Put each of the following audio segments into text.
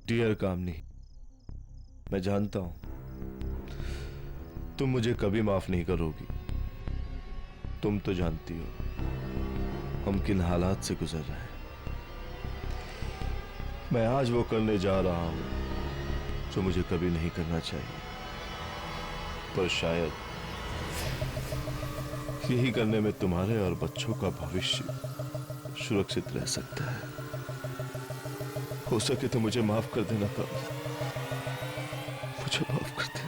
Dear कामनी, मैं जानता हूं तुम मुझे कभी माफ नहीं करोगी। तुम तो जानती हो हम किन हालात से गुजर रहे हैं। मैं आज वो करने जा रहा हूं जो मुझे कभी नहीं करना चाहिए, पर शायद यही करने में तुम्हारे और बच्चों का भविष्य सुरक्षित रह सकता है। हो सके तो मुझे माफ कर देना कब, मुझे माफ कर देना।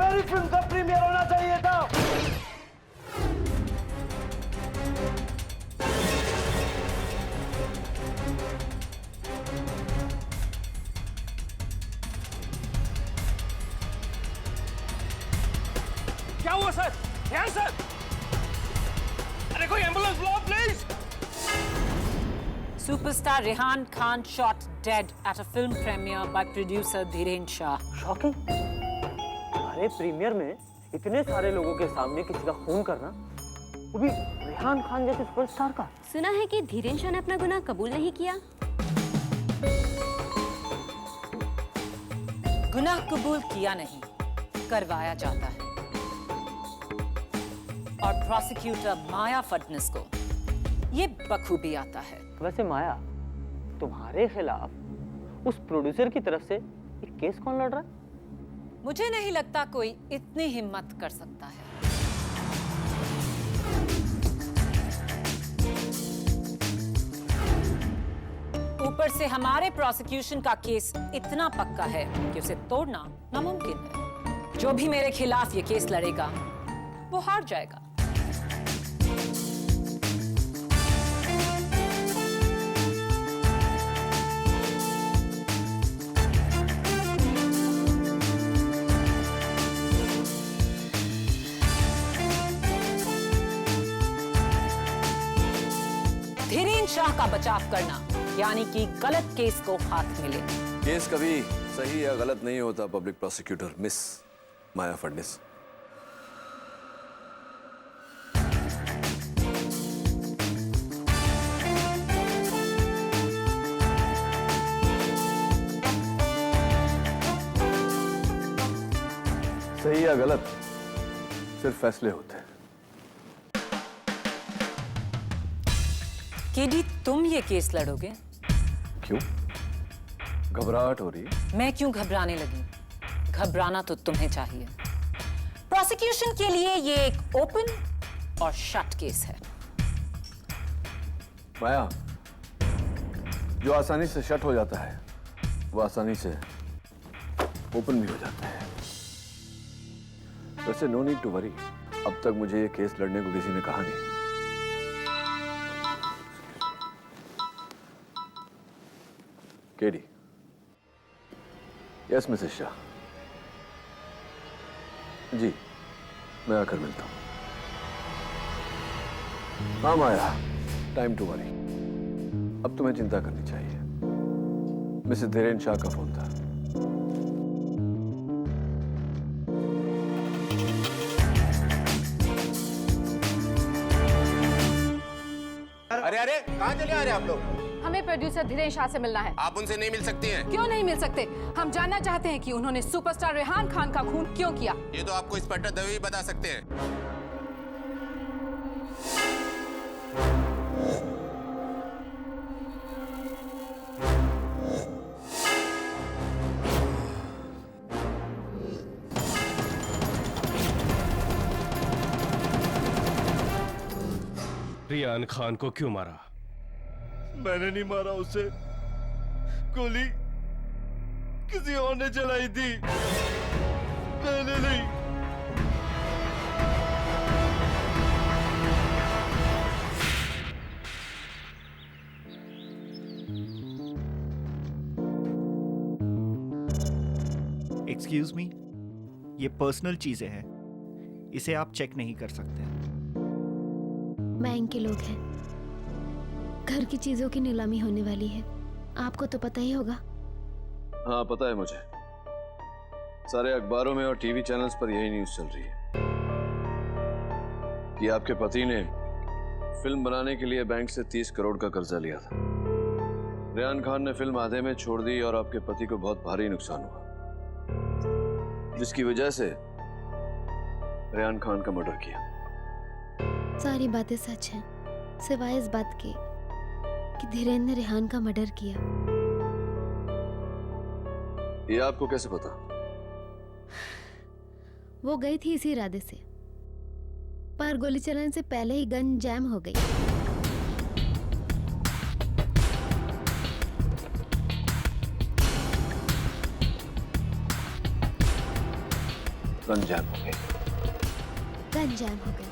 मेरी फिल्म का प्रीमियर होना चाहिए था। क्या हुआ सर? ध्यान सर, अरे कोई एम्बुलेंस बुलाओ please. Superstar Rehan Khan shot dead at a film premiere by producer Dhiren Shah. Shocking. अरे प्रीमियर में इतने सारे लोगों के सामने किसी का खून करना, वो भी रेहान खान जैसे सुपरस्टार का। सुना है कि धीरेन शाह ने अपना गुनाह कबूल नहीं किया। गुनाह कबूल किया नहीं, करवाया जाता है। और प्रोसिक्यूटर माया फडनिस को ये बखूबी आता है। वैसे माया, तुम्हारे खिलाफ उस प्रोड्यूसर की तरफ से एक केस कौन लड़ रहा है? मुझे नहीं लगता कोई इतनी हिम्मत कर सकता है। ऊपर से हमारे प्रोसिक्यूशन का केस इतना पक्का है कि उसे तोड़ना नामुमकिन है। जो भी मेरे खिलाफ ये केस लड़ेगा वो हार जाएगा। धीरेन शाह का बचाव करना यानी कि गलत केस को हाथ मिले। केस कभी सही या गलत नहीं होता पब्लिक प्रोसिक्यूटर मिस माया फडनिस। सही या गलत सिर्फ फैसले होते हैं। केडी, तुम ये केस लड़ोगे? क्यों? घबराहट हो रही है? मैं क्यों घबराने लगी? घबराना तो तुम्हें चाहिए। प्रोसिक्यूशन के लिए ये एक ओपन और शट केस है। माया, जो आसानी से शट हो जाता है वो आसानी से ओपन भी हो जाता है। वैसे नो नीड टू वरी, अब तक मुझे ये केस लड़ने को किसी ने कहा नहीं। केडी। Yes Mrs Shah. जी, मैं आकर मिलता हूं। हाँ माया, टाइम टू वरी। अब तुम्हें चिंता करनी चाहिए। मिसेस धीरेन शाह का फोन था। अरे अरे, कहाँ चले आ रहे हैं आप लोग? हमें प्रोड्यूसर धीरेन शाह से मिलना है। आप उनसे नहीं मिल सकती हैं। क्यों नहीं मिल सकते? हम जानना चाहते हैं कि उन्होंने सुपरस्टार रेहान खान का खून क्यों किया। ये तो आपको इंस्पेक्टर दवे ही बता सकते हैं। रियान खान को क्यों मारा? मैंने नहीं मारा उसे, गोली किसी और ने चलाई थी, मैंने नहीं। एक्सक्यूज मी, ये पर्सनल चीजें हैं, इसे आप चेक नहीं कर सकते। बैंक के लोग हैं, घर की चीजों की नीलामी होने वाली है, आपको तो पता ही होगा। हाँ पता है मुझे, सारे अखबारों में और टीवी चैनल्स पर यही न्यूज़ चल रही है कि आपके पति ने फिल्म बनाने के लिए बैंक से 30 करोड़ का कर्जा लिया था। रेहान खान ने फिल्म आधे में छोड़ दी और आपके पति को बहुत भारी नुकसान हुआ, जिसकी वजह से रेहान खान का मर्डर किया। सारी बातें सच हैं, सिवाय इस बात के कि धीरेन ने रेहान का मर्डर किया। ये आपको कैसे पता? वो गई थी इसी इरादे से, पर गोली चलाने से पहले ही गन जैम हो गई। गन जैम हो गई। गन जैम हो गई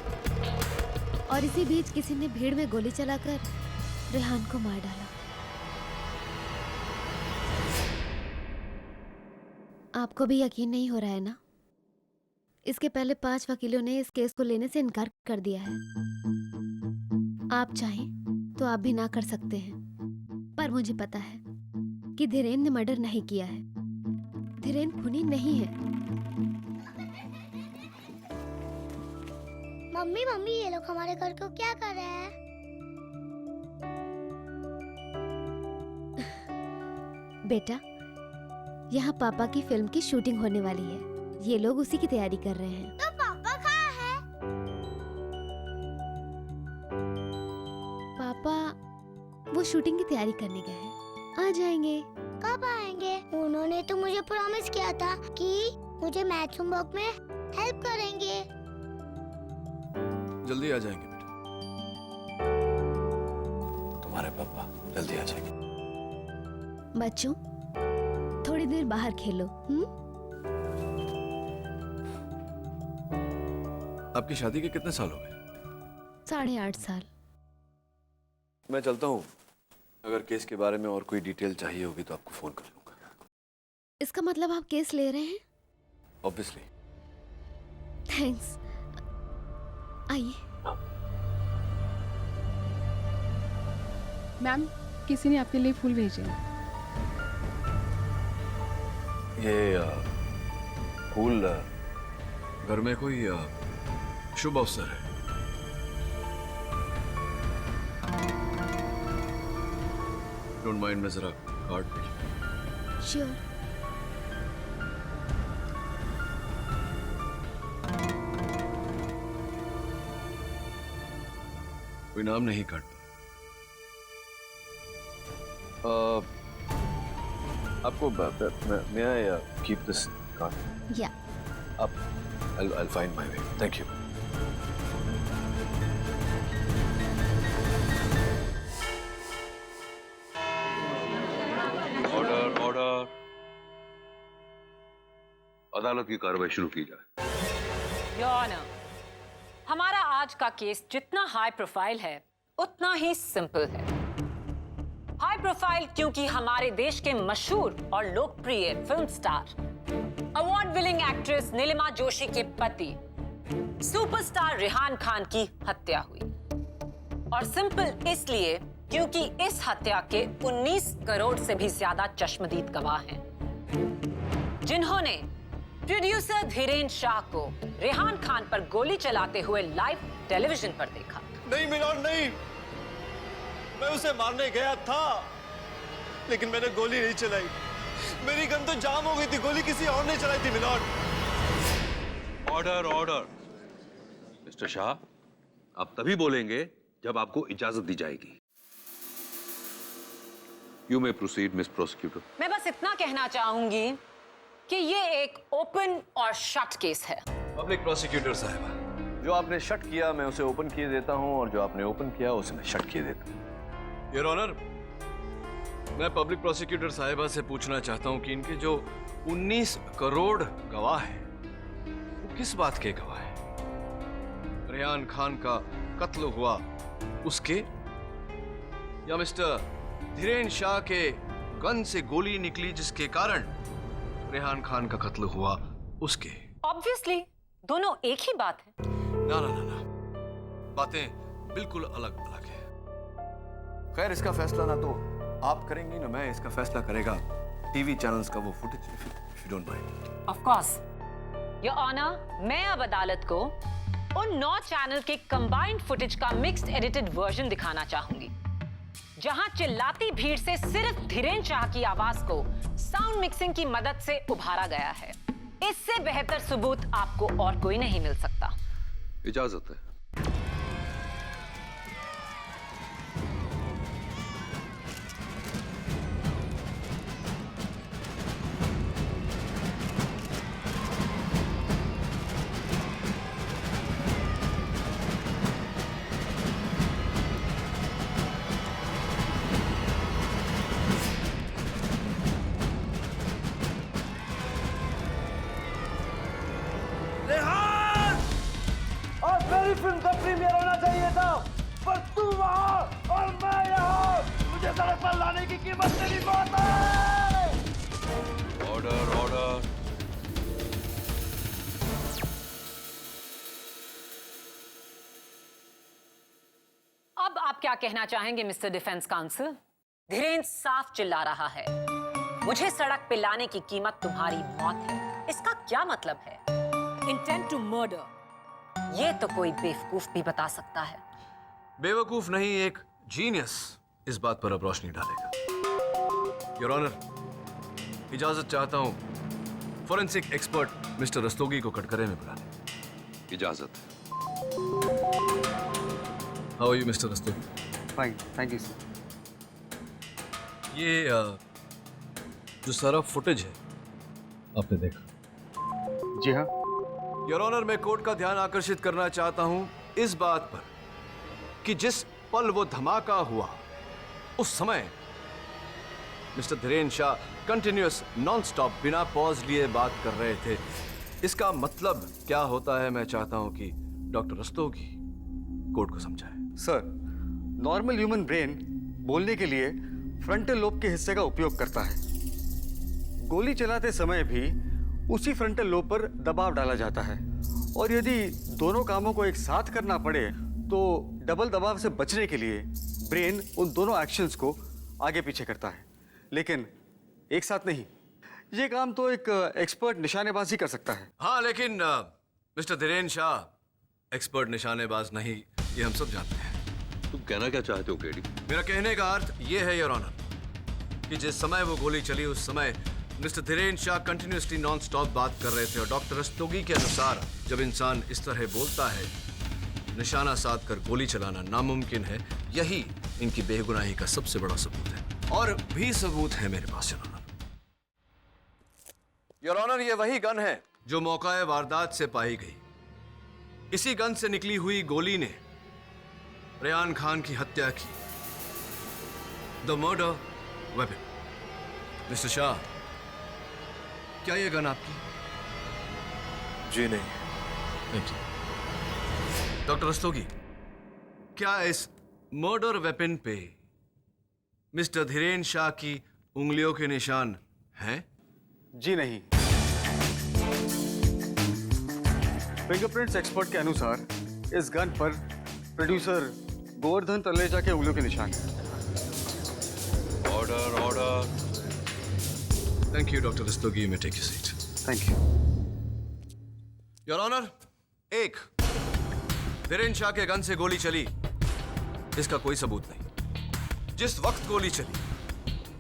और इसी बीच किसी ने भीड़ में गोली चलाकर रेहान को मार डाला। आपको भी यकीन नहीं हो रहा है ना? इसके पहले 5 वकीलों ने इस केस को लेने से इनकार कर दिया है। आप चाहें तो आप भी ना कर सकते हैं, पर मुझे पता है कि धीरेन ने मर्डर नहीं किया है। धीरेन खूनी नहीं है। मम्मी मम्मी, ये लोग हमारे घर को क्या कर रहे हैं? बेटा, यहाँ पापा की फिल्म की शूटिंग होने वाली है, ये लोग उसी की तैयारी कर रहे हैं। तो पापा कहाँ हैं? पापा वो शूटिंग की तैयारी करने गए हैं, आ जाएंगे। कब आएंगे? उन्होंने तो मुझे प्रॉमिस किया था कि मुझे मैथ होमवर्क में हेल्प करेंगे। जल्दी आ जाएंगे बेटा, तुम्हारे पापा जल्दी आ जाएंगे। बच्चों, थोड़ी देर बाहर खेलो। आपकी शादी के कितने साल हो गए? 8.5 साल। मैं चलता हूँ, अगर केस के बारे में और कोई डिटेल चाहिए होगी तो आपको फोन कर लूंगा। इसका मतलब आप केस ले रहे हैं? ऑब्वियसली। थैंक्स। आइए। मैम, किसी ने आपके लिए फूल भेजे हैं। ये फूल घर में कोई शुभ अवसर है? डोंट माइंड, मैं जरा कार्ड पे। श्योर। कोई नाम नहीं काटता। आपको may I keep this card? Yeah. I'll find my way. Thank you. Order. अदालत की कार्रवाई शुरू की जाए। योर ऑनर, हमारा आज का केस जितना हाई प्रोफाइल है उतना ही सिंपल है। हाई प्रोफाइल क्योंकि हमारे देश के मशहूर और लोकप्रिय film star, award winning actress Nilima Joshi के पति सुपरस्टार रेहान खान की हत्या हुई, और सिंपल इसलिए क्योंकि इस हत्या के 19 करोड़ से भी ज्यादा चश्मदीद गवाह हैं, जिन्होंने प्रोड्यूसर धीरेन शाह को रेहान खान पर गोली चलाते हुए लाइव टेलीविजन पर देखा। नहीं मिलोड, नहीं, मैं उसे मारने गया था, लेकिन मैंने गोली नहीं चलाई। मेरी गन तो जाम हो गई थी, गोली किसी और ने चलाई थी मिलोड। ऑर्डर। मिस्टर शाह, आप तभी बोलेंगे जब आपको इजाजत दी जाएगी। You may proceed miss prosecutor. मैं बस इतना कहना चाहूंगी कि ये एक ओपन और शट केस है। पब्लिक प्रोसिक्यूटर साहब, जो आपने शट किया मैं उसे ओपन किए देता हूं, और जो आपने ओपन किया उसे मैं शट किए देता हूं। योर ऑनर, मैं पब्लिक प्रोसिक्यूटर साहिबा से पूछना चाहता हूं कि इनके जो 19 करोड़ गवाह हैं, वो किस बात के गवाह हैं? रेहान खान का कत्ल हुआ उसके, या मिस्टर धीरेन शाह के गन से गोली निकली जिसके कारण रेहान खान का कत्ल हुआ उसके? ऑब्वियसली दोनों एक ही बात है। ना ना ना ना, बातें बिल्कुल अलग अलग है। खैर, इसका फैसला ना तो आप करेंगी ना मैं, इसका फैसला करेगा टीवी चैनल्स का वो footage, if you don't mind. Of course your honour, मैं अब अदालत को उन 9 चैनल के कंबाइंड फुटेज का मिक्स्ड एडिटेड वर्जन दिखाना चाहूंगी, जहां चिल्लाती भीड़ से सिर्फ धीरेन शाह की आवाज को साउंड मिक्सिंग की मदद से उभारा गया है। इससे बेहतर सबूत आपको और कोई नहीं मिल सकता। इजाजत है। और मेरी फिल्म का प्रीमियर होना चाहिए था, पर तू वहां और मैं यहाँ। मुझे सड़क पर लाने की कीमत तेरी मौत है। Order order. अब आप क्या कहना चाहेंगे मिस्टर डिफेंस काउंसिल? धीरेन साफ चिल्ला रहा है, मुझे सड़क पे लाने की कीमत तुम्हारी मौत है। इसका क्या मतलब है? इंटेंट टू मर्डर, ये तो कोई बेवकूफ भी बता सकता है। बेवकूफ नहीं, एक जीनियस इस बात पर अब रोशनी डालेगा। योर ऑनर, इजाजत चाहता हूं फोरेंसिक एक्सपर्ट मिस्टर रस्तोगी को कटघरे में बुलाने। इजाजत। How are you mister Rastogi? Fine, thank you sir. ये जो सारा फुटेज है आपने देखा? जी हाँ। योर ऑनर, मैं कोर्ट का ध्यान आकर्षित करना चाहता हूं इस बात पर कि जिस पल वो धमाका हुआ उस समय mister Dhiren Shah continuous non stop बिना पॉज लिए बात कर रहे थे। इसका मतलब क्या होता है मैं चाहता हूं कि डॉक्टर रस्तोगी कोर्ट को समझाए। सर, नॉर्मल ह्यूमन ब्रेन बोलने के लिए फ्रंटल लोब के हिस्से का उपयोग करता है। गोली चलाते समय भी उसी फ्रंटल लोब पर दबाव डाला जाता है, और यदि दोनों कामों को एक साथ करना पड़े तो डबल दबाव से बचने के लिए ब्रेन उन दोनों एक्शंस को आगे पीछे करता है, लेकिन एक साथ नहीं। ये काम तो एक एक्सपर्ट निशानेबाज ही कर सकता है। हाँ, लेकिन मिस्टर धीरेन शाह एक्सपर्ट निशानेबाज नहीं, ये हम सब जानते हैं। तुम कहना क्या चाहते हो केडी? मेरा कहने का अर्थ ये है योर ऑनर कि जिस समय वो गोली चली उस समय mister Dhiren Shah continuously non stop बात कर रहे थे, और डॉक्टर रस्तोगी के अनुसार जब इंसान इस तरह बोलता है, निशाना साध कर गोली चलाना नामुमकिन है। यही इनकी बेगुनाही का सबसे बड़ा सबूत है, और भी सबूत है मेरे पास योर ऑनर। योर ऑनर, ये वही गन है जो मौका वारदात से पाई गई। इसी गन से निकली हुई गोली ने रेहान खान की हत्या की। The murder weapon. Mister Shah, क्या ये गन आपकी? जी नहीं। Thank you. डॉक्टर रस्तोगी, क्या इस मर्डर वेपन पे मिस्टर धीरेन शाह की उंगलियों के निशान हैं? जी नहीं। फिंगरप्रिंट्स एक्सपर्ट के अनुसार इस गन पर प्रोड्यूसर गोवर्धन तलेजा के उंगलियों के निशान हैं। Order order. Thank you doctor Rastogi, you may take your seat. Thank you. Your honour, एक धीरेन शाह के गन से गोली चली, इसका कोई सबूत नहीं। जिस वक्त गोली चली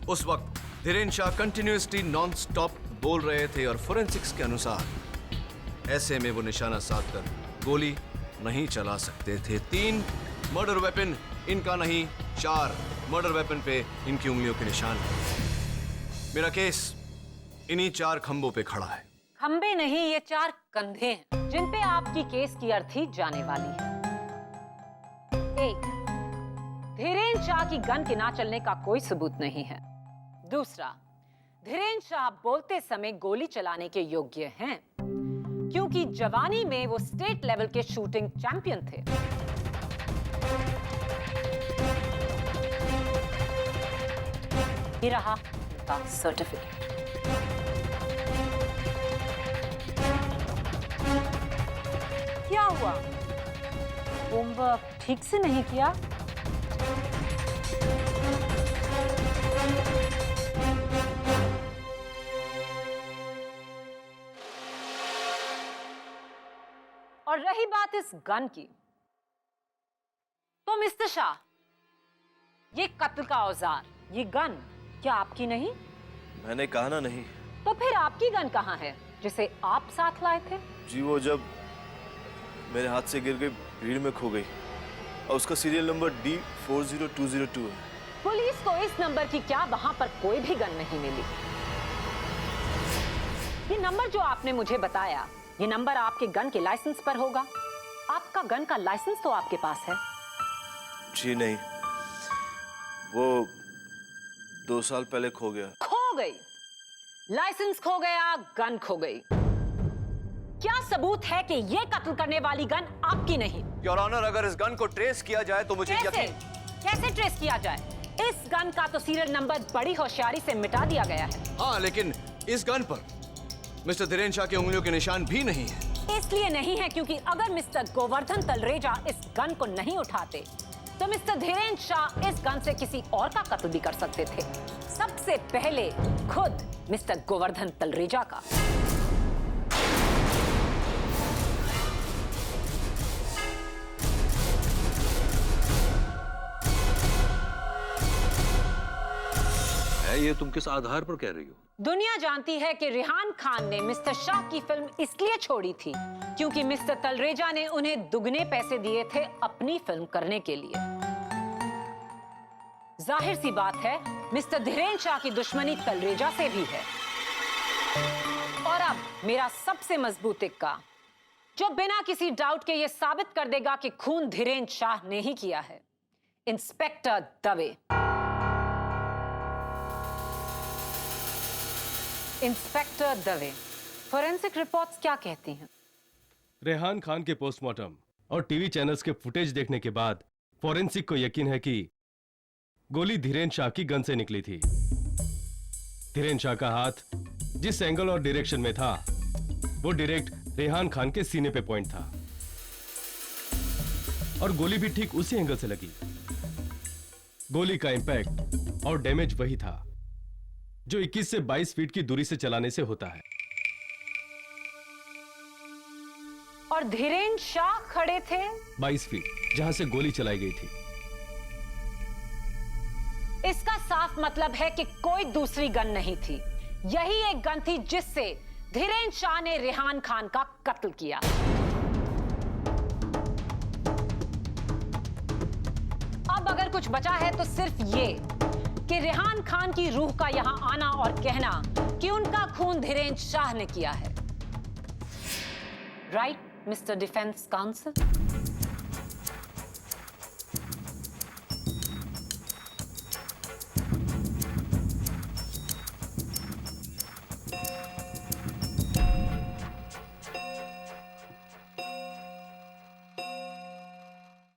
उस वक्त Dhiren Shah continuously non stop बोल रहे थे, और फोरेंसिक्स के अनुसार ऐसे में वो निशाना साध कर गोली नहीं चला सकते थे। 3 मर्डर वेपन इनका नहीं, 4 मर्डर वेपन पे इनकी उंगलियों के निशान हैं। मेरा केस इन्हीं 4 खंभों पे खड़ा है। खंबे नहीं, ये 4 कंधे हैं जिन पे आपकी केस की अर्थी जाने वाली है। 1, धीरेन्द्र शाह की गन के ना चलने का कोई सबूत नहीं है। दूसरा, धीरेन्द्र शाह बोलते समय गोली चलाने के योग्य हैं क्योंकि जवानी में वो स्टेट लेवल के शूटिंग चैंपियन थे। ये रहा उनका सर्टिफिकेट। क्या हुआ? होमवर्क ठीक से नहीं किया? और रही बात इस गन की, तो मिस्टर शाह, ये कत्ल का औजार, ये गन क्या आपकी नहीं? मैंने कहा ना नहीं। तो फिर आपकी गन कहाँ है जिसे आप साथ लाए थे? जी वो जब मेरे हाथ से गिर गई, भीड़ में खो गई, और उसका सीरियल नंबर D40202 है। पुलिस को इस नंबर की क्या वहां पर कोई भी गन नहीं मिली। ये नंबर जो आपने मुझे बताया, ये नंबर आपके गन के लाइसेंस पर होगा। आपका गन का लाइसेंस तो आपके पास है। जी नहीं, वो 2 साल पहले खो गया। खो गई? लाइसेंस खो गया, गन खो गई। क्या सबूत है कि ये कत्ल करने वाली गन आपकी नहीं? योर ऑनर, अगर इस गन को ट्रेस किया जाए तो मुझे कैसे ट्रेस किया जाए? इस गन का तो सीरियल नंबर बड़ी होशियारी से मिटा दिया गया है। हाँ, लेकिन इस गन पर मिस्टर धीरेन्द्र शाह की उंगलियों के निशान भी नहीं है। इसलिए नहीं है क्योंकि अगर मिस्टर गोवर्धन तलरेजा इस गन को नहीं उठाते तो मिस्टर धीरेन्द्र शाह इस गन से किसी और का कत्ल भी कर सकते थे। सबसे पहले खुद मिस्टर गोवर्धन तलरेजा का। ये तुम किस आधार पर कह रही हो? दुनिया जानती है कि रेहान खान ने मिस्टर शाह की फिल्म इसलिए छोड़ी थी क्योंकि मिस्टर तलरेजा ने उन्हें दुगने पैसे दिए थे अपनी फिल्म करने के लिए। जाहिर सी बात है, मिस्टर धीरेन्द्र शाह की दुश्मनी तलरेजा से भी है। और अब मेरा सबसे मजबूत इक्का, जो बिना किसी डाउट के यह साबित कर देगा कि खून धीरेन्द्र शाह ने ही किया है। Inspector Dave. Inspector Dave, forensic reports क्या कहती हैं? रेहान खान के पोस्टमार्टम और टीवी चैनल्स के फुटेज देखने के बाद फोरेंसिक को यकीन है कि गोली धीरेन्द्र शाह की गन से निकली थी। धीरेन्द्र शाह का हाथ जिस एंगल और डायरेक्शन में था वो डायरेक्ट रेहान खान के सीने पे पॉइंट था और गोली भी ठीक उसी एंगल से लगी। गोली का इंपैक्ट और डैमेज वही था जो 21 से 22 फीट की दूरी से चलाने से होता है। और धीरेन्द्र शाह खड़े थे 22 फीट जहां से गोली चलाई गई थी। इसका साफ मतलब है कि कोई दूसरी गन नहीं थी, यही एक गन थी जिससे धीरेन्द्र शाह ने रेहान खान का कत्ल किया। अब अगर कुछ बचा है तो सिर्फ ये कि रेहान खान की रूह का यहां आना और कहना कि उनका खून धीरेन्द्र शाह ने किया है। Right mister defence council?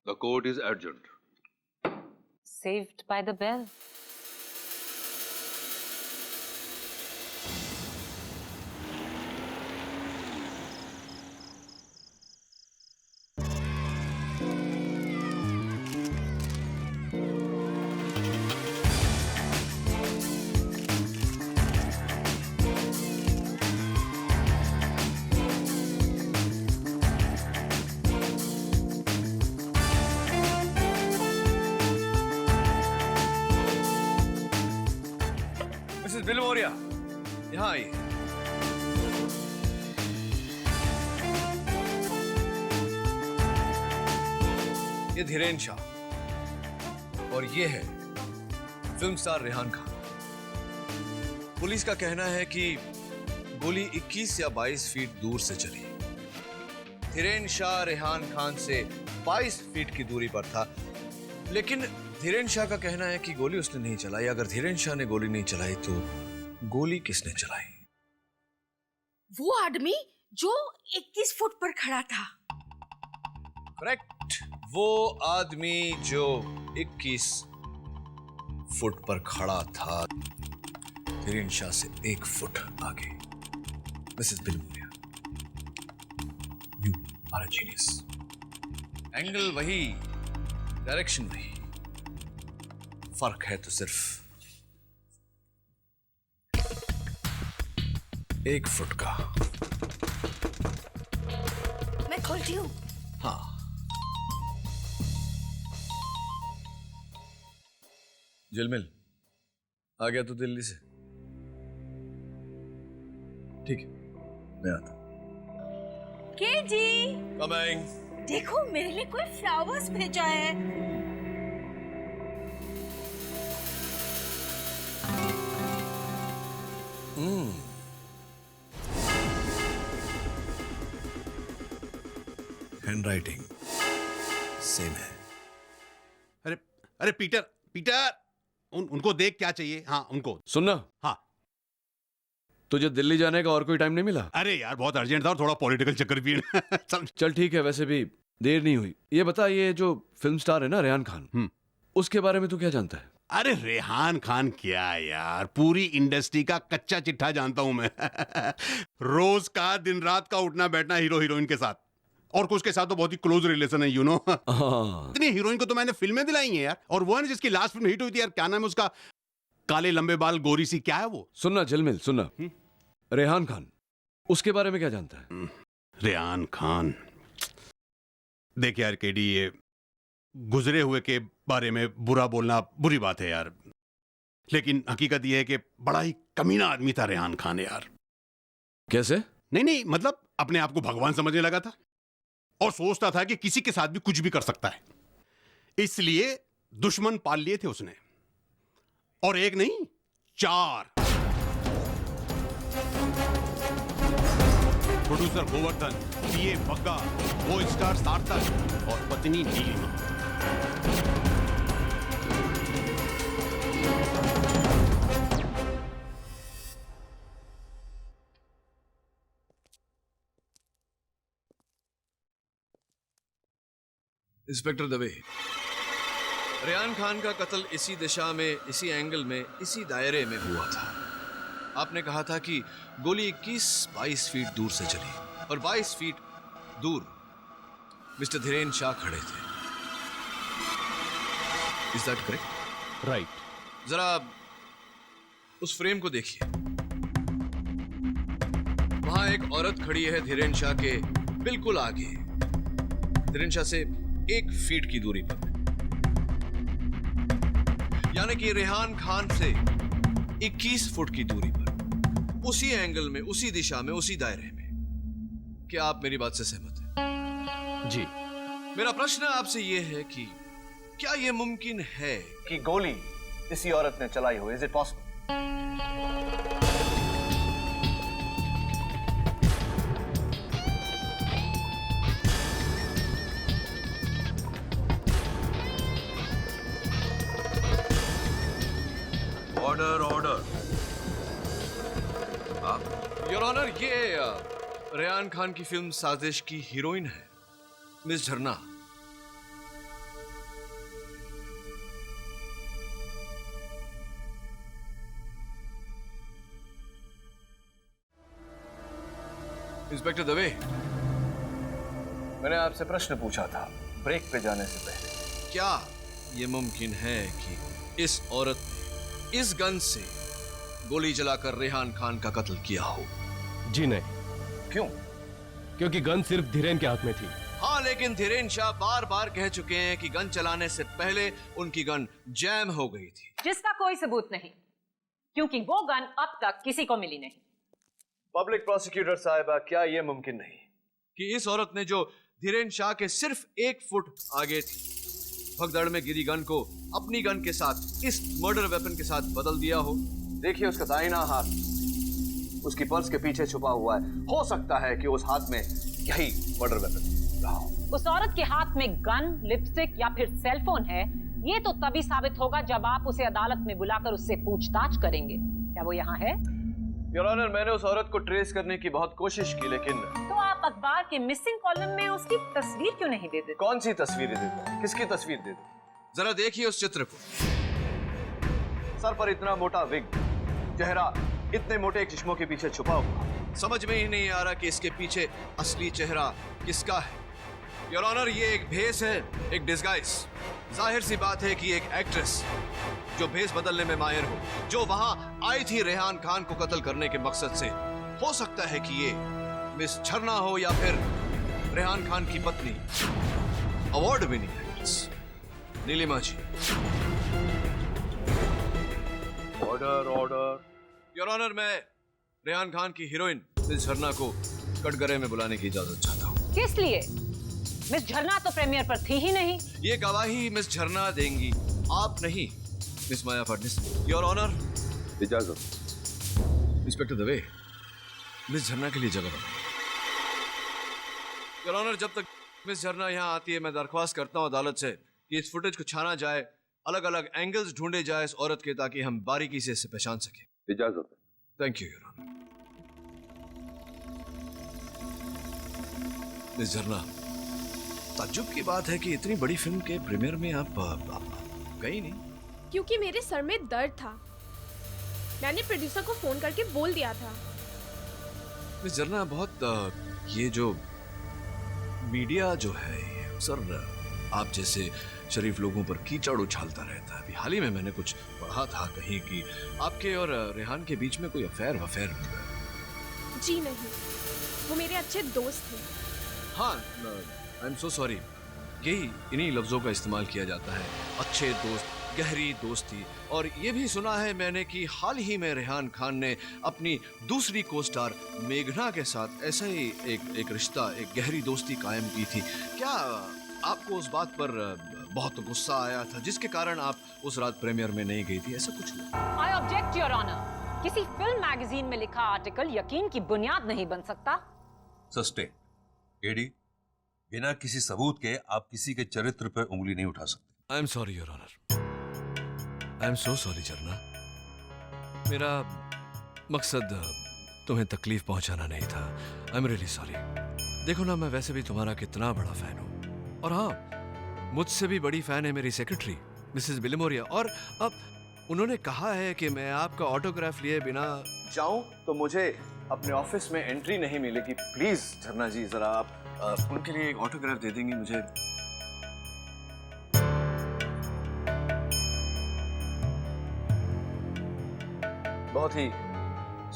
The court is adjourned. Saved by the bell. Mrs Bilimoria, यहाँ आइए। ये धीरेन्द्र शाह और ये है film star Rehan Khan. Police का कहना है कि गोली 21 या 22 फीट दूर से चली। धीरेन शाह रेहान खान से 22 फीट की दूरी पर था, लेकिन धीरेन शाह का कहना है कि गोली उसने नहीं चलाई। अगर धीरेन शाह ने गोली नहीं चलाई तो गोली किसने चलाई? वो आदमी जो 21 फुट पर खड़ा था। करेक्ट, वो आदमी जो 21 फुट पर खड़ा था, धीरेन शाह से 1 फुट आगे। Mrs Bilmuria, you are a genius. Angle वही, डायरेक्शन वही, फर्क है तो सिर्फ 1 फुट का। मैं खोलती हूँ। हाँ, जिलमिल आ गया तो दिल्ली से? ठीक है, मैं आता हूं। के जी, कमिंग। देखो मेरे लिए कोई फ्लावर्स भेजा है। हैंडराइटिंग सेम है। अरे अरे पीटर, पीटर, उनको देख, क्या चाहिए? हाँ उनको सुनना। हाँ, तुझे दिल्ली जाने का और कोई टाइम नहीं मिला? अरे यार बहुत अर्जेंट था और थोड़ा पॉलिटिकल चक्कर भी है। चल ठीक है, वैसे भी देर नहीं हुई। ये बता, ये जो फिल्म स्टार है ना रेहान खान, उसके बारे में तू क्या जानता है? अरे रेहान खान क्या यार, पूरी इंडस्ट्री का कच्चा चिट्ठा जानता हूं मैं। रोज का दिन रात का उठना बैठना हीरो हीरोइन के साथ, और कुछ के साथ तो बहुत ही क्लोज रिलेशन है, यू नो। इतनी हीरोइन को तो मैंने फिल्में दिलाई हैं यार। और वो है जिसकी लास्ट फिल्म हिट हुई थी यार, क्या नाम है उसका, काले लंबे बाल गोरी सी, क्या है वो? सुनना झिलमिल, सुनना। रेहान खान, उसके बारे में क्या जानता है? रेहान खान, देख यार केडी, ये गुजरे हुए के बारे में बुरा बोलना बुरी बात है यार, लेकिन हकीकत यह है कि बड़ा ही कमीना आदमी था रेहान खान यार। कैसे? नहीं, मतलब अपने आप को भगवान समझने लगा था और सोचता था कि किसी के साथ भी कुछ भी कर सकता है, इसलिए दुश्मन पाल लिए थे उसने, और एक नहीं 4। प्रोड्यूसर गोवर्धन, पीए बग्गा, वो स्टार सार्थक और पत्नी नीलिमा। इंस्पेक्टर दवे, रेहान खान का कत्ल इसी दिशा में, इसी एंगल में, इसी दायरे में हुआ था। आपने कहा था कि गोली 21-22 फीट दूर से चली और 22 फीट दूर मिस्टर धीरेन शाह खड़े थे। Is that correct? राइट। जरा उस फ्रेम को देखिए। वहां एक औरत खड़ी है धीरेन शाह के बिल्कुल आगे, धीरेन शाह से 1 फीट की दूरी पर, यानी कि रेहान खान से 21 फुट की दूरी पर, उसी एंगल में, उसी दिशा में, उसी दायरे में। क्या आप मेरी बात से सहमत हैं? जी। मेरा प्रश्न आपसे यह है कि क्या यह मुमकिन है कि गोली इसी औरत ने चलाई हो? Is it possible? Order, order. Your honour, ये रेहान खान की फिल्म साजिश की हीरोइन है मिस झरना। इंस्पेक्टर दवे, मैंने आपसे प्रश्न पूछा था ब्रेक पे जाने से पहले, क्या यह मुमकिन है कि इस औरत ने इस गन से गोली चलाकर रेहान खान का कत्ल किया हो? जी नहीं। क्यों? क्योंकि गन सिर्फ धीरेन के हाथ में थी। हाँ, लेकिन धीरेन शाह बार बार कह चुके हैं कि गन चलाने से पहले उनकी गन जैम हो गई थी, जिसका कोई सबूत नहीं, क्योंकि वो गन अब तक किसी को मिली नहीं। पब्लिक प्रोसिक्यूटर साहिबा, क्या यह मुमकिन नहीं कि इस औरत ने जो धीरेन शाह के सिर्फ 1 फुट आगे थी, भगदड़ में गिरी गन को अपनी गन के साथ, इस मर्डर वेपन के साथ बदल दिया हो? देखिए उसका दाहिना हाथ, उसकी पर्स के पीछे छुपा हुआ है। हो सकता है कि उस हाथ में यही मर्डर वेपन रहा हो। उस औरत के हाथ में गन, लिपस्टिक या फिर सेलफोन है, ये तो तभी साबित होगा जब आप उसे अदालत में बुलाकर उससे पूछताछ करेंगे। क्या वो यहाँ है? योर ऑनर, मैंने उस औरत को ट्रेस करने की बहुत कोशिश की, लेकिन तो आप अखबार के मिसिंग कॉलम में उसकी तस्वीर क्यों नहीं देते? कौन सी तस्वीरें दे दूं? किसकी तस्वीर दे दूं? जरा देखिए उस चित्र को। सर पर इतना मोटा विग, चेहरा इतने मोटे चश्मों के पीछे छुपा हुआ, समझ में ही नहीं आ रहा कि इसके पीछे असली चेहरा किसका है। योर ऑनर, ये एक भेस है, एक डिस्गाइज। जाहिर सी बात है कि एक एक्ट्रेस जो भेस बदलने में माहिर हो, जो वहां आई थी रेहान खान को कत्ल करने के मकसद से, हो सकता है कि ये मिस झरना हो या फिर रेहान खान की पत्नी, award winning actress Nilima ji. Order order. Your honour, मैं रेहान खान की हीरोइन मिस झरना को कटघरे में बुलाने की इजाजत चाहता हूँ। किस लिए? मिस झरना तो प्रीमियर पर थी ही नहीं। ये गवाही मिस झरना देंगी, आप नहीं, miss Maya Phadnis. Your honour, इजाजत। इंस्पेक्टर दवे, मिस झरना के लिए जगह बनाइए। योर ऑनर, जब तक मिस झरना यहाँ आती है, मैं दरख्वास्त करता हूँ अदालत से कि इस फुटेज को छाना जाए, अलग अलग एंगल्स ढूंढे जाए इस औरत के, ताकि हम बारीकी से इसे पहचान सकें। इजाजत। Thank you your honour. Miss Jharna, ताज्जुब की बात है कि इतनी बड़ी फिल्म के प्रीमियर में आप गई नहीं। क्योंकि मेरे सर में दर्द था। मैंने प्रोड्यूसर को फोन करके बोल दिया था। मिस झरना, बहुत ये जो मीडिया जो है, ये सर आप जैसे शरीफ लोगों पर कीचड़ उछालता रहता है। अभी हाल ही में मैंने कुछ पढ़ा था कहीं कि आपके और रेहान के बीच में कोई अफेयर जी नहीं, वो मेरे अच्छे दोस्त थे। हाँ, आई एम सो सॉरी। यही इन्हीं लफ्जों का इस्तेमाल किया जाता है, अच्छे दोस्त, गहरी दोस्ती। और ये भी सुना है मैंने कि हाल ही में रेहान खान ने अपनी दूसरी को स्टार मेघना के साथ ऐसा ही एक रिश्ता, एक गहरी दोस्ती कायम की थी। क्या आपको उस बात पर बहुत गुस्सा आया था जिसके कारण आप उस रात प्रीमियर में नहीं गई थी? ऐसा कुछ हुआ? I object your honour. किसी फिल्म मैगजीन में लिखा आर्टिकल यकीन की बुनियाद नहीं बन सकता। सस्टेन। एडी, बिना किसी सबूत के आप किसी के चरित्र पर उंगली नहीं उठा सकते। I am sorry your honour. I am so sorry Jharna. मेरा मकसद तुम्हें तकलीफ पहुंचाना नहीं था। I am really sorry. देखो ना, मैं वैसे भी तुम्हारा कितना बड़ा फैन हूं। और हाँ, मुझसे भी बड़ी फैन है मेरी सेक्रेटरी मिसेस बिलिमोरिया। और अब उन्होंने कहा है कि मैं आपका ऑटोग्राफ लिए बिना जाऊं तो मुझे अपने ऑफिस में एंट्री नहीं मिलेगी। प्लीज झरना जी, जरा आप उनके लिए एक ऑटोग्राफ दे देंगी मुझे? बहुत ही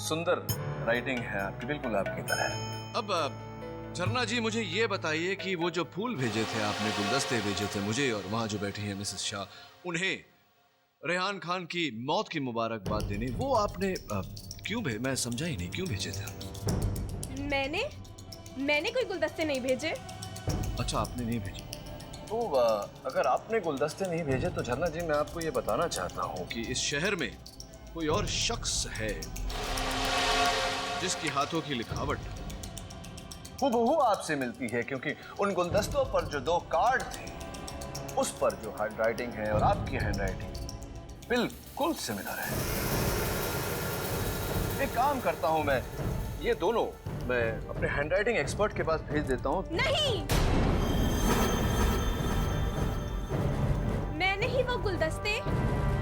सुंदर राइटिंग है आपकी, बिल्कुल आपकी तरह। अब झरना जी, मुझे ये बताइए कि वो जो फूल भेजे थे आपने, गुलदस्ते भेजे थे मुझे और वहां जो बैठी हैं मिसेस शाह, उन्हें रेहान खान की मौत की मुबारकबाद देने, वो आपने क्यों मैं समझा ही नहीं, क्यों भेजे थे आप? मैंने कोई गुलदस्ते नहीं भेजे। अच्छा, आपने नहीं भेजे। तो अगर आपने गुलदस्ते नहीं भेजे तो झरना जी, मैं आपको ये बताना चाहता हूँ कि इस शहर में कोई और शख्स है जिसकी हाथों की लिखावट हूबहू आपसे मिलती है, क्योंकि उन गुलदस्तों पर जो 2 कार्ड थे, उस पर जो हैंडराइटिंग है और आपकी हैंडराइटिंग बिल्कुल सिमिलर है। एक काम करता हूं, मैं ये दोनों मैं अपने हैंडराइटिंग एक्सपर्ट के पास भेज देता हूं। नहीं, मैंने ही वो गुलदस्ते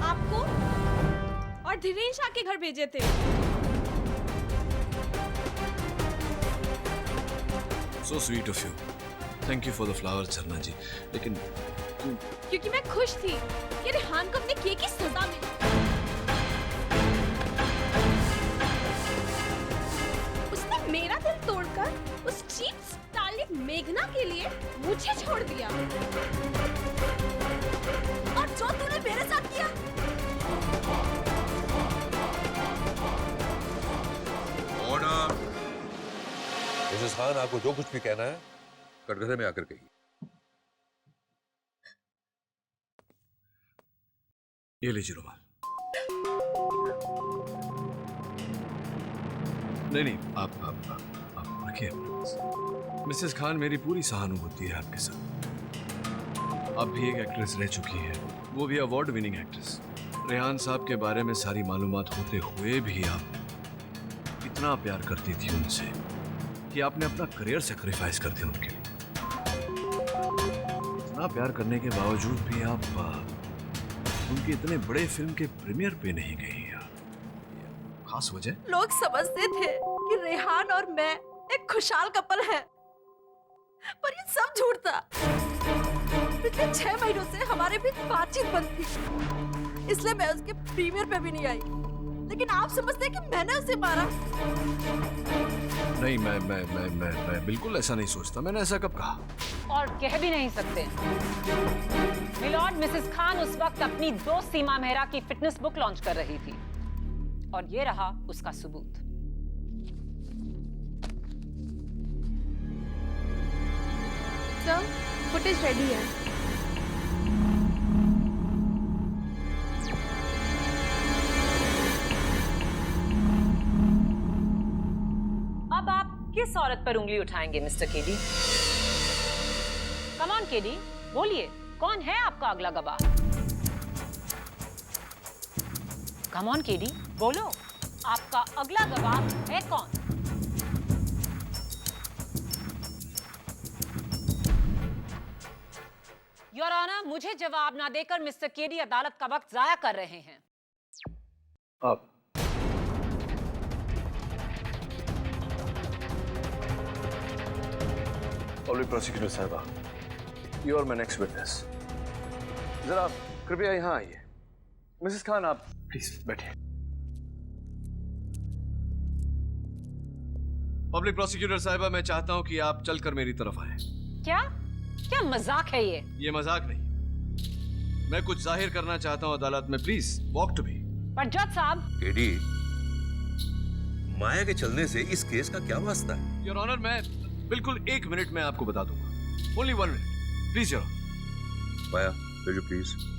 आपको और धीरेन शाह के घर भेजे थे। So sweet of you. Thank you for the flowers, झरना जी। लेकिन क्योंकि मैं खुश थी कि रेहान को अपने किए की सजा मिली। उसने मेरा दिल तोड़कर उस चीप स्टारलिट मेघना के लिए मुझे छोड़ दिया। और जो तूने मेरे साथ किया, ऑर्डर। मिसेस खान, आपको जो कुछ भी कहना है कटघरे में आकर कहिए। ये लीजिए रुमाल। नहीं, आप रखिए। मिसेस खान, मेरी पूरी सहानुभूति है आपके साथ। आप भी एक एक्ट्रेस रह चुकी है, वो भी अवार्ड विनिंग एक्ट्रेस। रेहान साहब के बारे में सारी मालूमात होते हुए भी आप इतना प्यार करती थी उनसे कि आपने अपना करियर सेक्रीफाइस कर दिया उनके लिए। इतना प्यार करने के बावजूद भी आप उनके इतने बड़े फिल्म के प्रीमियर पे नहीं गई यार। खास वजह? लोग समझते थे कि रेहान और मैं एक खुशहाल कपल है, पर ये सब झूठ था। पिछले 6 महीनों से हमारे बीच बातचीत बंद थी, इसलिए मैं उसके प्रीमियर पे भी नहीं आई। लेकिन आप समझते हैं कि मैंने उसे मारा? नहीं, मैं बिल्कुल ऐसा नहीं सोचता। मैंने ऐसा कब कहा? और कह भी नहीं सकते। मिलॉर्ड, मिसेस खान उस वक्त अपनी दोस्त सीमा मेहरा की फिटनेस बुक लॉन्च कर रही थी, और ये रहा उसका सबूत। सर, फुटेज रेडी है। अब आप किस औरत पर उंगली उठाएंगे mister KD? Come on KD, बोलिए, कौन है आपका अगला गवाह? कम ऑन केडी, बोलो, आपका अगला गवाह है कौन? योर ऑनर, मुझे जवाब ना देकर मिस्टर केडी अदालत का वक्त जाया कर रहे हैं। आप पब्लिक प्रोसिक्यूटर साहबा, you are my next witness. जरा कृपया यहाँ आइए। मिसेस खान, आप प्लीज बैठिए। पब्लिक प्रोसिक्यूटर साहबा, मैं चाहता हूं कि आप चलकर मेरी तरफ आए। क्या क्या मजाक है ये? ये मजाक नहीं, मैं कुछ जाहिर करना चाहता हूं अदालत में। Please walk to me. पर जज साहब, केडी, माया के चलने से इस केस का क्या वास्ता है? योर ऑनर, मैं बिल्कुल 1 मिनट में आपको बता दूंगा। Only 1 minute please your honour. Maya, will you please?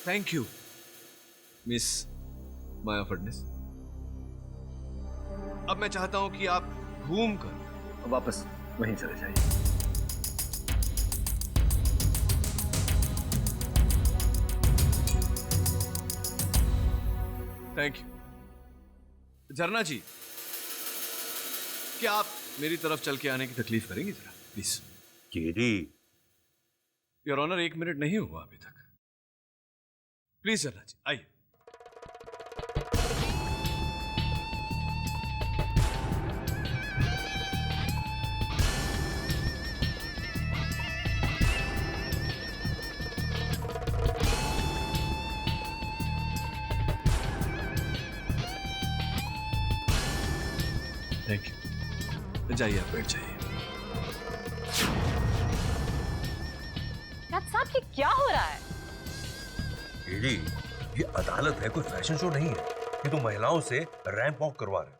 Thank you miss Maya Phadnis. अब मैं चाहता हूं कि आप घूमकर वापस वहीं चले जाइए। Thank you. झरना जी, क्या आप मेरी तरफ चल के आने की तकलीफ करेंगे जरा please? KD, your honour, 1 minute नहीं हुआ अभी तक। प्लीज झरना जी, आइए। Thank you. जाइए, आप बैठ जाइए। जज साहब, ये क्या हो रहा है? केडी, ये अदालत है, कोई फैशन शो नहीं है। ये तो महिलाओं से रैंप वॉक करवा रहे।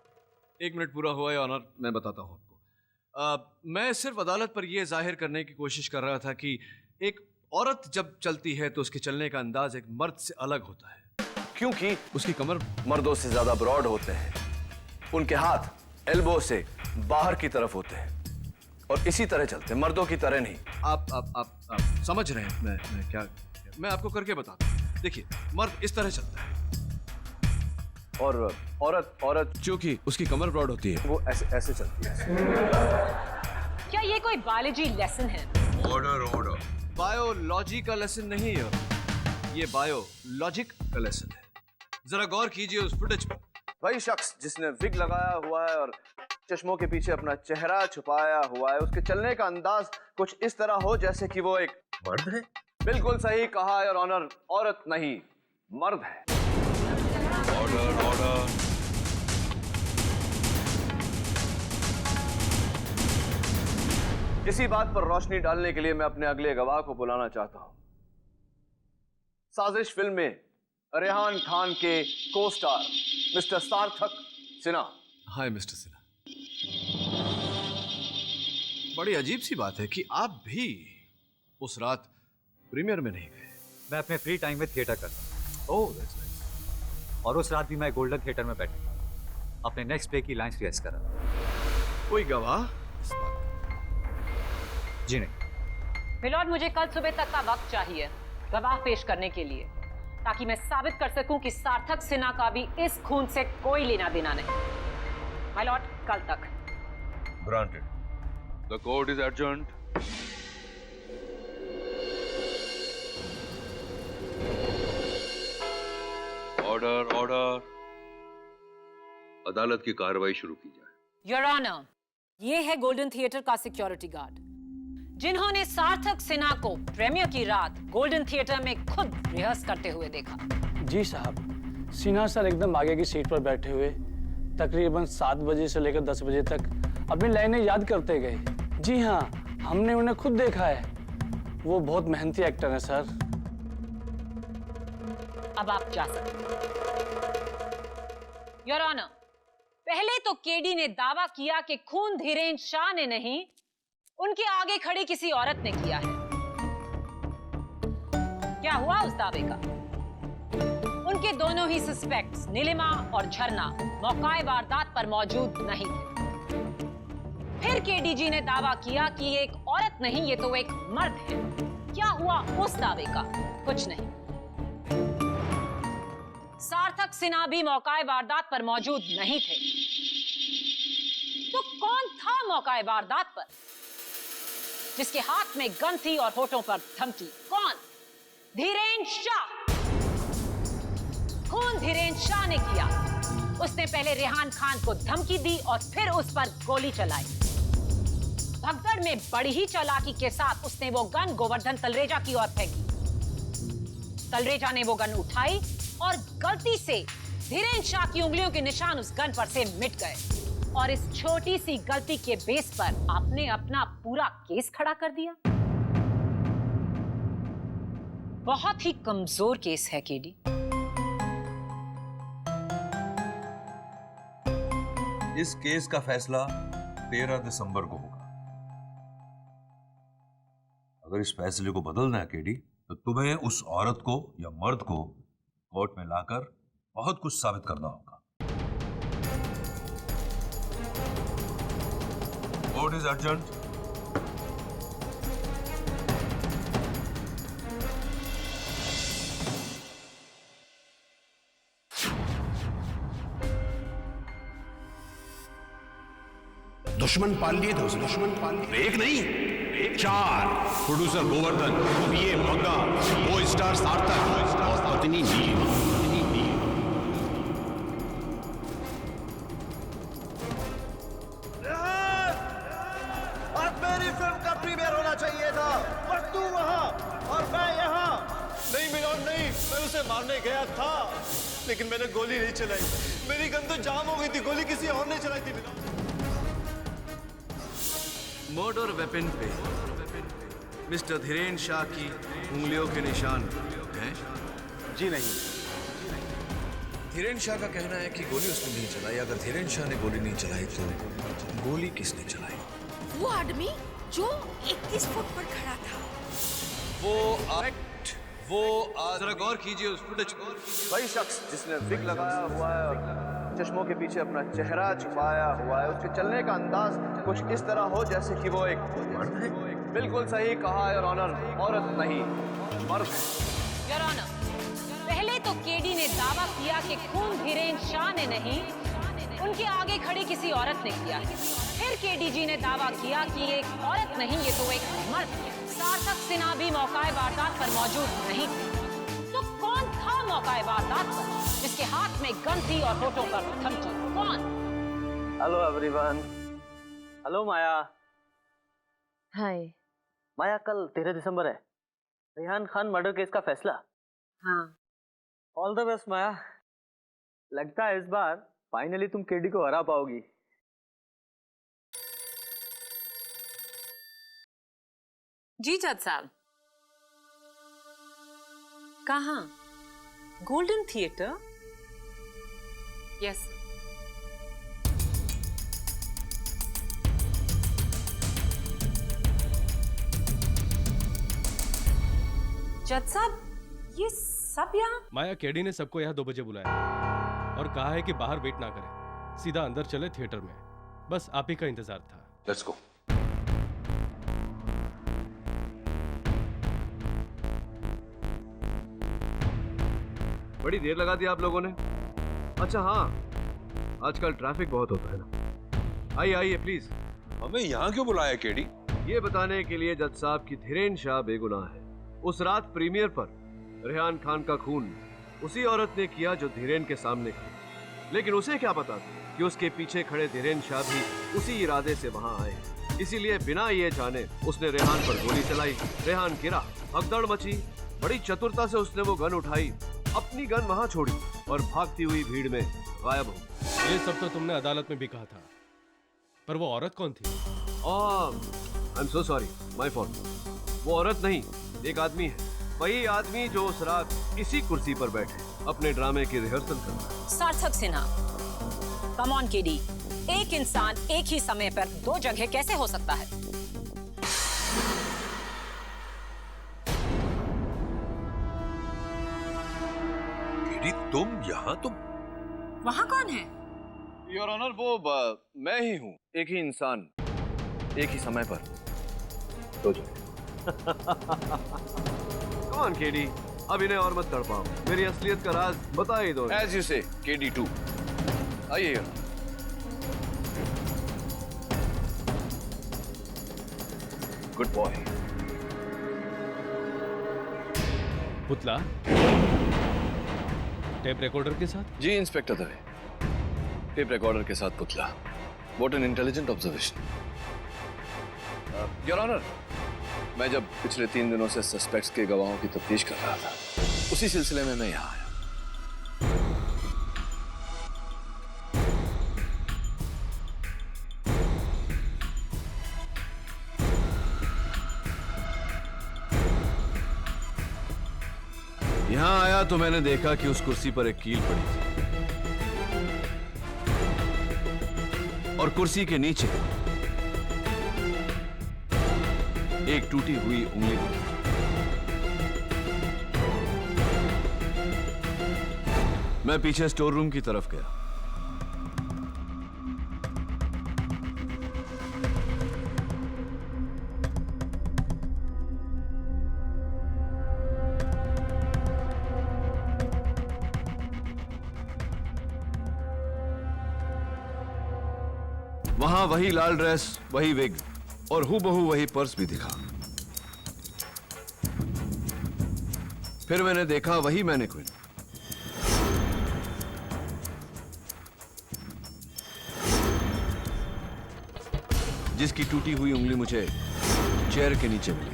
1 मिनट पूरा हुआ है ऑनर, मैं बताता हूं आपको। मैं सिर्फ अदालत पर यह जाहिर करने की कोशिश कर रहा था कि एक औरत जब चलती है तो उसके चलने का अंदाज एक मर्द से अलग होता है, क्योंकि उसकी कमर मर्दों से ज्यादा ब्रॉड होते हैं, उनके हाथ एल्बो से बाहर की तरफ होते हैं और इसी तरह चलते हैं, मर्दों की तरह नहीं। आप समझ रहे हैं मैं क्या? मैं आपको करके बताता हूं। देखिए, मर्द इस तरह चलता है और औरत क्योंकि उसकी कमर ब्रॉड होती है, वो ऐसे चलती है। क्या ये कोई बायोलॉजी लेसन है? ऑर्डर। बायोलॉजी का लेसन नहीं है, ये बायोलॉजिक का लेसन है। जरा गौर कीजिए उस फुटेज पर। वही शख्स जिसने विग लगाया हुआ है और चश्मों के पीछे अपना चेहरा छुपाया हुआ है, उसके चलने का अंदाज कुछ इस तरह हो जैसे कि वो एक मर्द है। बिल्कुल सही कहा योर ऑनर, औरत नहीं मर्द है। ऑर्डर। इसी बात पर रोशनी डालने के लिए मैं अपने अगले गवाह को बुलाना चाहता हूं। साजिश फिल्म में रेहान खान के को स्टार मिस्टर सार्थक सिन्हा। हाय मिस्टर सिन्हा। बड़ी अजीब सी बात है कि आप भी उस रात प्रीमियर में नहीं गए। मैं अपने फ्री टाइम में थिएटर करता हूँ। Oh that's nice. और उस रात भी मैं गोल्डन थिएटर में बैठा अपने नेक्स्ट प्ले की लाइंस रिहर्स कर रहा था। कोई गवाह? जी नहीं। मिलॉर्ड, मुझे कल सुबह तक का वक्त चाहिए गवाह पेश करने के लिए, ताकि मैं साबित कर सकूं कि सार्थक सिन्हा का भी इस खून से कोई लेना देना नहीं। माय लॉर्ड, कल तक। Granted. The court is adjourned. Order order. अदालत की कार्रवाई शुरू की जाए। योर ऑनर, ये है गोल्डन थिएटर का सिक्योरिटी गार्ड, जिन्होंने सार्थक सिन्हा को प्रीमियर की रात गोल्डन थिएटर में खुद रिहर्स करते हुए देखा। जी साहब, सिन्हा सर एकदम आगे की सीट पर बैठे हुए तकरीबन 7 बजे से लेकर 10 बजे तक अपनी लाइनें याद करते गए। जी हाँ, हमने उन्हें खुद देखा है। वो बहुत मेहनती एक्टर हैं सर। अब आप जा सकते हैं। योर ऑनर, पहले तो केडी ने दावा किया कि खून धीरेन्द्र शाह ने नहीं, उनके आगे खड़ी किसी औरत ने किया है। क्या हुआ उस दावे का? उनके दोनों ही सस्पेक्ट्स नीलिमा और झरना मौकाए वारदात पर मौजूद नहीं थे। फिर केडीजी ने दावा किया कि ये एक औरत नहीं, ये तो एक मर्द है। क्या हुआ उस दावे का? कुछ नहीं। सार्थक सिन्हा भी मौकाए वारदात पर मौजूद नहीं थे। तो कौन था मौकाए वारदात पर, जिसके हाथ में गन थी और होठों पर धमकी? कौन? धीरेन्द्र शाह। खून धीरेन्द्र शाह ने किया। उसने पहले रेहान खान को धमकी दी और फिर उस पर गोली चलाई। भगदड़ में बड़ी ही चालाकी के साथ उसने वो गन गोवर्धन तलरेजा की ओर फेंकी। तलरेजा ने वो गन उठाई और गलती से धीरेन्द्र शाह की उंगलियों के निशान उस गन पर से मिट गए। और इस छोटी सी गलती के बेस पर आपने अपना पूरा केस खड़ा कर दिया। बहुत ही कमजोर केस है केडी। इस केस का फैसला 13 दिसंबर को होगा। अगर इस फैसले को बदलना है केडी, तो तुम्हें उस औरत को या मर्द को कोर्ट में लाकर बहुत कुछ साबित करना होगा। Court is urgent. दुश्मन पाल लिए थे उसने। दुश्मन पाल लिए एक नहीं, 4। प्रोड्यूसर गोवर्धन, पीए मग्गा, को स्टार सार्थक और पत्नी नीलिमा। आज मेरी फिल्म का प्रीमियर होना चाहिए था, पर तू वहां और मैं यहाँ। नहीं मिलॉर्ड, नहीं। मैं उसे मारने गया था, लेकिन मैंने गोली नहीं चलाई। मेरी गन तो जाम हो गई थी। गोली किसी और ने चलाई थी मिलॉर्ड। मर्डर वेपन पे मिस्टर धीरेन्द्र शाह की उंगलियों के निशान हैं? जी नहीं। धीरेन्द्र शाह का कहना है कि गोली उसने नहीं चलाई। अगर धीरेन्द्र शाह ने गोली नहीं चलाई तो गोली किसने चलाई? वो आदमी जो 21 फुट पर खड़ा था। वो जरा गौर कीजिए उस फुटेज पर। वही शख्स जिसने विग लगाया हुआ है और चश्मों के पीछे अपना चेहरा छुपाया हुआ है, उसके चलने का अंदाज कुछ इस तरह हो जैसे कि वो एक मर्द है। बिल्कुल सही कहा योर ऑनर, औरत नहीं मर्द है। योर ऑनर, पहले तो केडी ने दावा किया कि खून धीरेन्द्र शाह ने नहीं, उनके आगे खड़ी किसी औरत ने किया। फिर केडीजी ने दावा किया कि ये एक औरत नहीं, ये तो एक मर्द है। सार्थक सिन्हा भी मौकाए वारदात पर मौजूद नहीं थे। तो कौन था मौकाए वारदात पर, जिसके हाथ में गन थी और होठों पर धमकी? कौन? Hello everyone. हेलो माया। हाय। माया, कल 13 दिसंबर है, रेहान खान मर्डर केस का फैसला। हाँ। ऑल द बेस्ट माया। लगता है इस बार फाइनली तुम केडी को हरा पाओगी। जी जज साहब। कहाँ? Golden theatre? यस। जज साहब, ये सब यहाँ? माया केडी ने सबको यहाँ 2 बजे बुलाया और कहा है कि बाहर वेट ना करें, सीधा अंदर चले थिएटर में। बस आप ही का इंतजार था। Let's go. बड़ी देर लगा दी आप लोगों ने। अच्छा हाँ, आजकल ट्रैफिक बहुत होता है ना। आइए आइए प्लीज। हमें यहाँ क्यों बुलाया केडी? ये बताने के लिए जज साहब की धीरेन शाह बेगुनाह है। उस रात प्रीमियर पर रेहान खान का खून उसी औरत ने किया जो धीरेन के सामने खड़ी, लेकिन उसे क्या पता था कि उसके पीछे खड़े धीरेन शाह भी उसी इरादे से वहां आए। इसीलिए बिना ये जाने उसने रेहान पर गोली चलाई। रेहान गिरा, भगदड़ मची। बड़ी चतुरता से उसने वो गन उठाई, अपनी गन वहां छोड़ी और भागती हुई भीड़ में गायब हो। ये सब तो तुमने अदालत में भी कहा था, पर वो औरत कौन थी? आई am so sorry, my fault. वो औरत नहीं, एक आदमी है। वही आदमी जो उस रात इसी कुर्सी पर बैठे अपने ड्रामे की रिहर्सल कर रहा है। सार्थक सिन्हा, कम ऑन केडी, एक इंसान एक ही समय पर 2 जगह कैसे हो सकता है? केडी, तुम यहाँ? तुम वहाँ कौन है? योर ऑनर, वो मैं ही हूँ। एक ही इंसान एक ही समय पर 2 जगह। कौन केडी, अब इन्हें और मत तड़पाओ। मेरी असलियत का राज बता ही दो। As you say, KD 2। आइए। Good boy. पुतला टेप रिकॉर्डर के साथ? जी इंस्पेक्टर दवे, टेप रिकॉर्डर के साथ पुतला। What an intelligent observation. Your honour, मैं जब पिछले 3 दिनों से सस्पेक्ट्स के गवाहों की तफ्तीश कर रहा था, उसी सिलसिले में मैं यहाँ आया। यहाँ आया तो मैंने देखा कि उस कुर्सी पर एक कील पड़ी थी और कुर्सी के नीचे एक टूटी हुई उंगली थी। मैं पीछे स्टोर रूम की तरफ गया। वहां वही लाल ड्रेस, वही विग और हूबहू वही पर्स भी दिखा। फिर मैंने देखा वही मैनेक्विन। जिसकी टूटी हुई उंगली मुझे चेयर के नीचे मिली थी।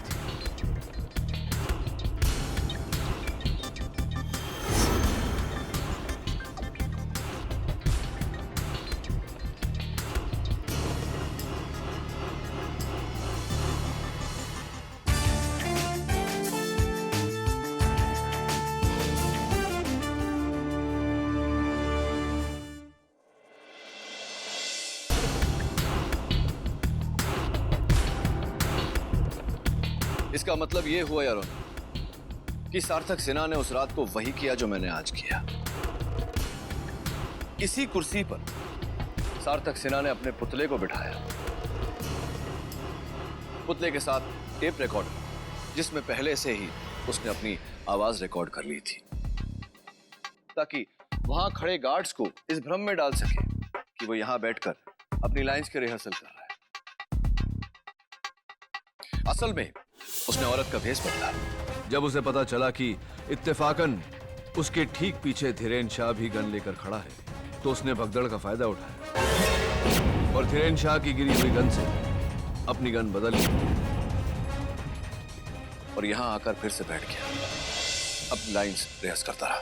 इसका मतलब यह हुआ यारों कि सार्थक सिन्हा ने उस रात को वही किया जो मैंने आज किया। इसी कुर्सी पर सार्थक सिन्हा ने अपने पुतले को बिठाया, पुतले के साथ टेप रिकॉर्डर जिसमें पहले से ही उसने अपनी आवाज रिकॉर्ड कर ली थी, ताकि वहां खड़े गार्ड्स को इस भ्रम में डाल सके कि वो यहां बैठकर अपनी लाइंस की रिहर्सल कर रहा है। असल में उसने औरत का भेष बदला। जब उसे पता चला कि इत्तेफाकन उसके ठीक पीछे धीरेन शाह भी गन लेकर खड़ा है, तो उसने भगदड़ का फायदा उठाया और धीरेन शाह की गिरी हुई गन से अपनी गन बदल ली और यहां आकर फिर से बैठ गया, अपनी लाइंस रिहर्स करता रहा।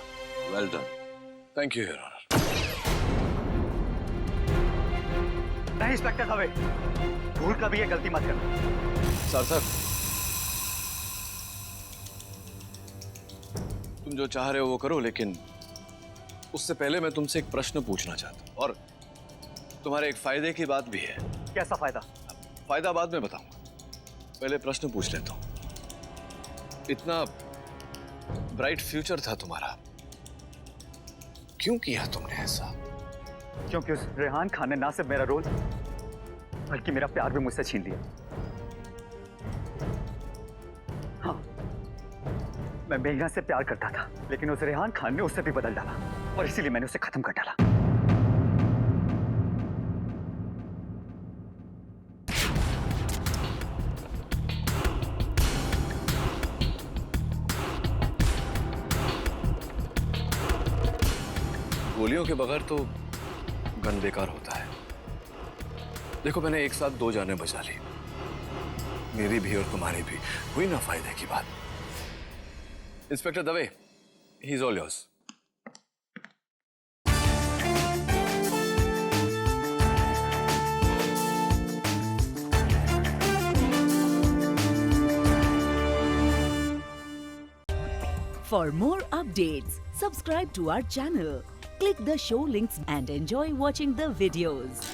Well done, thank you your honour. नहीं इंस्पेक्टर दवे, भूल का भी ये गलती मत करना। सार्थक, तुम जो चाह रहे हो वो करो, लेकिन उससे पहले मैं तुमसे एक प्रश्न पूछना चाहता हूँ, और तुम्हारे एक फायदे की बात भी है। कैसा फायदा? फायदा बाद में बताऊंगा, पहले प्रश्न पूछ लेता हूँ। इतना ब्राइट फ्यूचर था तुम्हारा, क्यों किया तुमने ऐसा? क्योंकि उस रेहान खान ने ना सिर्फ मेरा रोल बल्कि मेरा प्यार भी मुझसे छीन लिया। हाँ, मैं मेघना से प्यार करता था, लेकिन उस रेहान खान ने उसे भी बदल डाला और इसीलिए मैंने उसे खत्म कर डाला। गोलियों के बगैर तो गन बेकार होता है। देखो, मैंने एक साथ 2 जानें बचा ली, मेरी भी और तुम्हारी भी। हुई ना फायदे की बात। Inspector Dave, he is all yours. For more updates, subscribe to our channel, click the show links and enjoy watching the videos.